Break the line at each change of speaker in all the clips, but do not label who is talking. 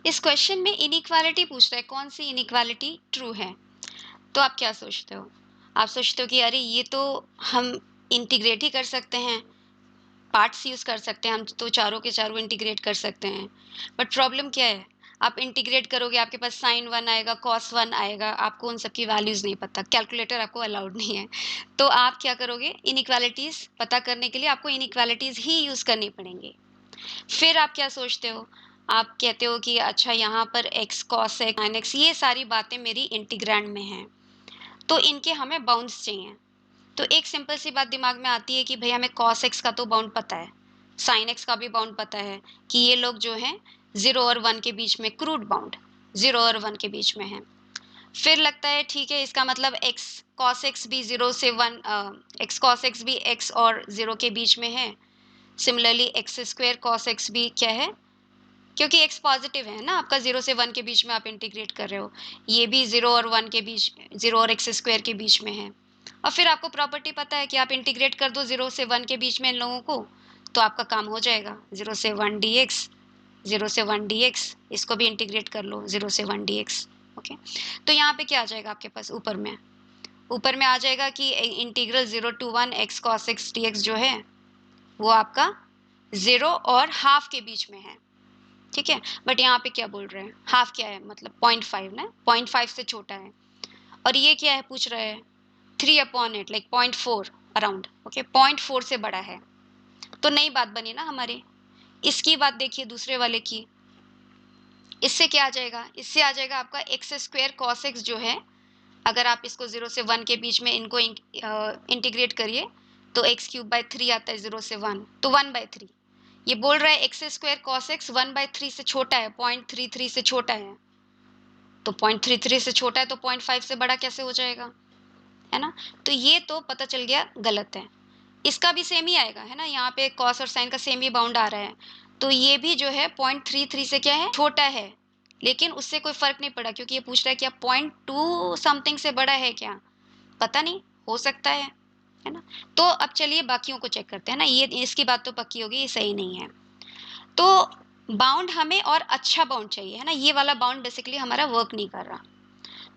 इस क्वेश्चन में इनइक्वालिटी पूछ रहा है, कौन सी इनइक्वालिटी ट्रू है। तो आप क्या सोचते हो? आप सोचते हो कि अरे ये तो हम इंटीग्रेट ही कर सकते हैं, पार्ट्स यूज कर सकते हैं, हम तो चारों के चारों इंटीग्रेट कर सकते हैं। बट प्रॉब्लम क्या है, आप इंटीग्रेट करोगे आपके पास साइन वन आएगा, कॉस वन आएगा, आपको उन सबकी वैल्यूज नहीं पता, कैलकुलेटर आपको अलाउड नहीं है। तो आप क्या करोगे, इनइक्वालिटीज पता करने के लिए आपको इनइक्वालिटीज ही यूज करनी पड़ेंगी। फिर आप क्या सोचते हो, आप कहते हो कि अच्छा यहाँ पर x cos x sin x ये सारी बातें मेरी इंटीग्रैंड में हैं, तो इनके हमें बाउंड्स चाहिए। तो एक सिंपल सी बात दिमाग में आती है कि भाई हमें cos x का तो बाउंड पता है, sin x का भी बाउंड पता है कि ये लोग जो हैं 0 और 1 के बीच में, क्रूड बाउंड 0 और 1 के बीच में है। फिर लगता है ठीक है, इसका मतलब x cos x भी 0 से 1, x cos x भी x और 0 के बीच में है। Similarly x square cos x भी क्या है, क्योंकि एक्स पॉजिटिव है ना आपका, 0 से 1 के बीच में आप इंटीग्रेट कर रहे हो, ये भी 0 और 1 के बीच, 0 और एक्स स्क्वायर के बीच में है। और फिर आपको प्रॉपर्टी पता है कि आप इंटीग्रेट कर दो 0 से 1 के बीच में इन लोगों को, तो आपका काम हो जाएगा। 0 से 1 dx, 0 से 1 dx, इसको भी इंटीग्रेट कर लो 0 से 1 dx। ओके, तो यहाँ पे क्या आ जाएगा आपके पास, ऊपर में आ जाएगा कि integral 0 to 1 x cos x dx जो है वो आपका 0 और हाफ के बीच में है। ठीक है, बट यहाँ पे क्या बोल रहे हैं, हाफ क्या है, मतलब 0.5 ना, 0.5 से छोटा है। और ये क्या है, पूछ रहे हैं 3/8 लाइक 0.4 अराउंड। ओके, 0.4 से बड़ा है, तो नई बात बनी ना हमारी। इसकी बात देखिए दूसरे वाले की, इससे क्या आ जाएगा, इससे आ जाएगा आपका एक्स स्क्वायर कॉस एक्स जो है, अगर आप इसको 0 से 1 के बीच में इनको इंटीग्रेट करिए तो एक्स क्यूब बाय 3 आता है, 0 से 1 तो 1/3। ये बोल रहा है एक्स स्क्वायर कॉस एक्स 1/3 से छोटा है, 0.33 से छोटा है। तो 0.33 से छोटा है तो 0.5 से बड़ा कैसे हो जाएगा, है ना। तो ये तो पता चल गया गलत है। इसका भी सेम ही आएगा, है ना, यहाँ पे कॉस और साइन का सेम ही बाउंड आ रहा है। तो ये भी जो है 0.33 से क्या है, छोटा है, लेकिन उससे कोई फर्क नहीं पड़ा, क्योंकि ये पूछ रहा है क्या 0.2 समथिंग से बड़ा है क्या, पता नहीं, हो सकता है ना। तो अब चलिए बाकियों को चेक करते हैं ना, ये इसकी बात तो पक्की होगी, ये सही नहीं है। तो बाउंड हमें और अच्छा बाउंड चाहिए, है ना, ये वाला बाउंड बेसिकली हमारा वर्क नहीं कर रहा।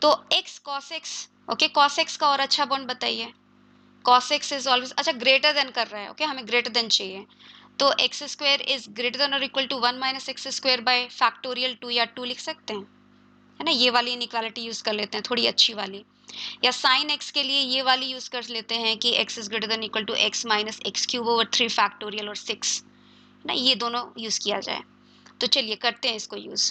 तो x cos x, okay, cos x का और अच्छा बाउंड बताइए। cos x इज ऑलवेज, अच्छा ग्रेटर देन कर रहा है, ओके, हमें ग्रेटर देन चाहिए। तो x square is greater than और equal to 1 minus X square by factorial 2, या 2 लिख सकते हैं, है ना, ये वाली इनइक्वालिटी यूज कर लेते हैं, थोड़ी अच्छी वाली। या साइन एक्स के लिए ये वाली यूज कर लेते हैं कि x is greater than equal to x minus x cube over 3 factorial और 6, ना, ये दोनों यूज किया जाए। तो चलिए करते हैं इसको यूज।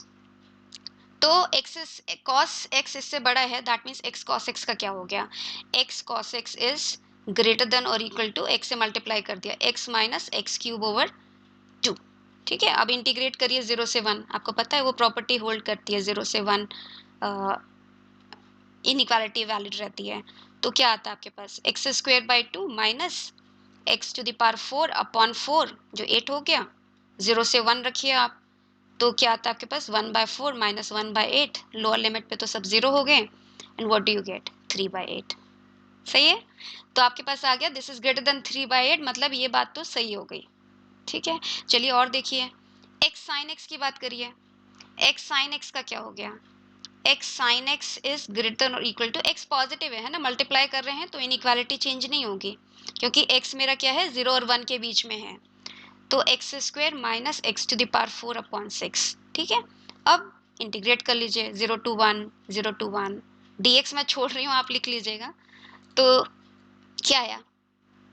तो एक्स कॉस एक्स इससे बड़ा है, that means x cos x का क्या हो गया, x cos x is greater than और इक्वल टू, एक्स से मल्टीप्लाई कर दिया, x minus x cube over 2। ठीक है, अब इंटीग्रेट करिए 0 से 1, आपको पता है वो प्रॉपर्टी होल्ड करती है, 0 से 1 इनइक्वालिटी वैलिड रहती है। तो क्या आता है आपके पास, X square by 2 minus x to the power 4 upon 4 जो 8 हो गया, 0 से 1 रखिए आप, तो क्या आता है आपके पास 1/4 माइनस 1/8, लोअर लिमिट पे तो सब 0 हो गए, and what do you get 3/8। सही है, तो आपके पास आ गया दिस इज ग्रेटर देन 3/8, मतलब ये बात तो सही हो गई। ठीक है, चलिए और देखिए, एक्स साइन एक्स की बात करिए। एक्स साइन एक्स का क्या हो गया, x sine x is greater than और इक्वल टू, एक्स पॉजिटिव है ना, मल्टीप्लाई कर रहे हैं तो इनइक्वालिटी चेंज नहीं होगी, क्योंकि एक्स मेरा क्या है 0 और 1 के बीच में है। तो x square minus x to the power 4 upon 6। ठीक है, अब इंटीग्रेट कर लीजिए 0 to 1, 0 to 1, dx मैं छोड़ रही हूँ, आप लिख लीजिएगा। तो क्या आया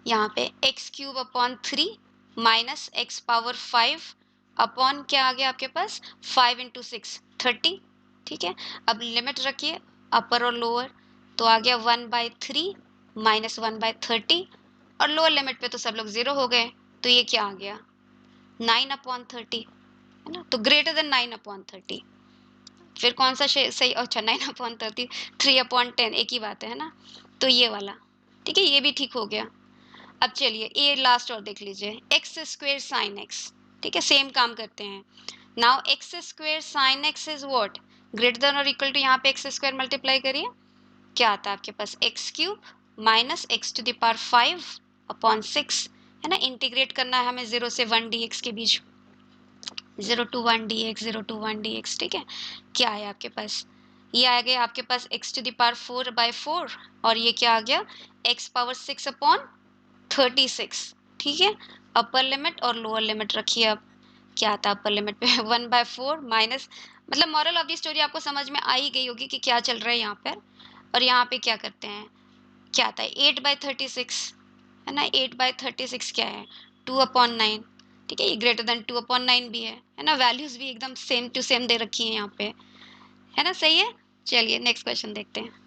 यहाँ पे, x cube upon 3 minus x power 5 upon क्या आ गया आपके पास, 5 इंटू 6 30। ठीक है, अब लिमिट रखिए अपर और लोअर, तो आ गया 1/3 माइनस 1/30, और लोअर लिमिट पे तो सब लोग 0 हो गए, तो ये क्या आ गया 9/30, है ना, तो ग्रेटर देन 9/30। फिर कौन सा सही, अच्छा 9/30, 3/10 एक ही बात है ना, तो ये वाला। ठीक है, ये भी ठीक हो गया। अब चलिए ये लास्ट और देख लीजिए, एक्स स्क्वेयर साइन एक्स। ठीक है, सेम काम करते हैं। Now x square sine x is what, greater than और इक्वल टू, यहाँ पे एक्स स्क्वायर मल्टीप्लाई करिए, क्या आता है आपके पास x cube minus x to the power 5 upon 6, है ना, इंटीग्रेट करना है हमें 0 से 1 dx के बीच। 0 to 1 dx, 0 to 1 dx, ठीक है। क्या है आपके पास, ये आ गया आपके पास x⁴/4 और ये क्या आ गया x⁴ 6/36, ठीक है। अपर लिमिट और लोअर लिमिट रखिए अब। क्या आता है अपर लिमिट पे 1/4 माइनस, मतलब मॉरल ऑफ द स्टोरी आपको समझ में आ ही गई होगी कि क्या चल रहा है यहाँ पर। और यहाँ पे क्या करते हैं, क्या आता है 8/36, है ना। 8/36 क्या है 2/9, ठीक है। ये >2/9 भी है ना। वैल्यूज भी एकदम सेम टू सेम दे रखी है यहाँ पे, है ना। सही है। चलिए नेक्स्ट क्वेश्चन देखते हैं।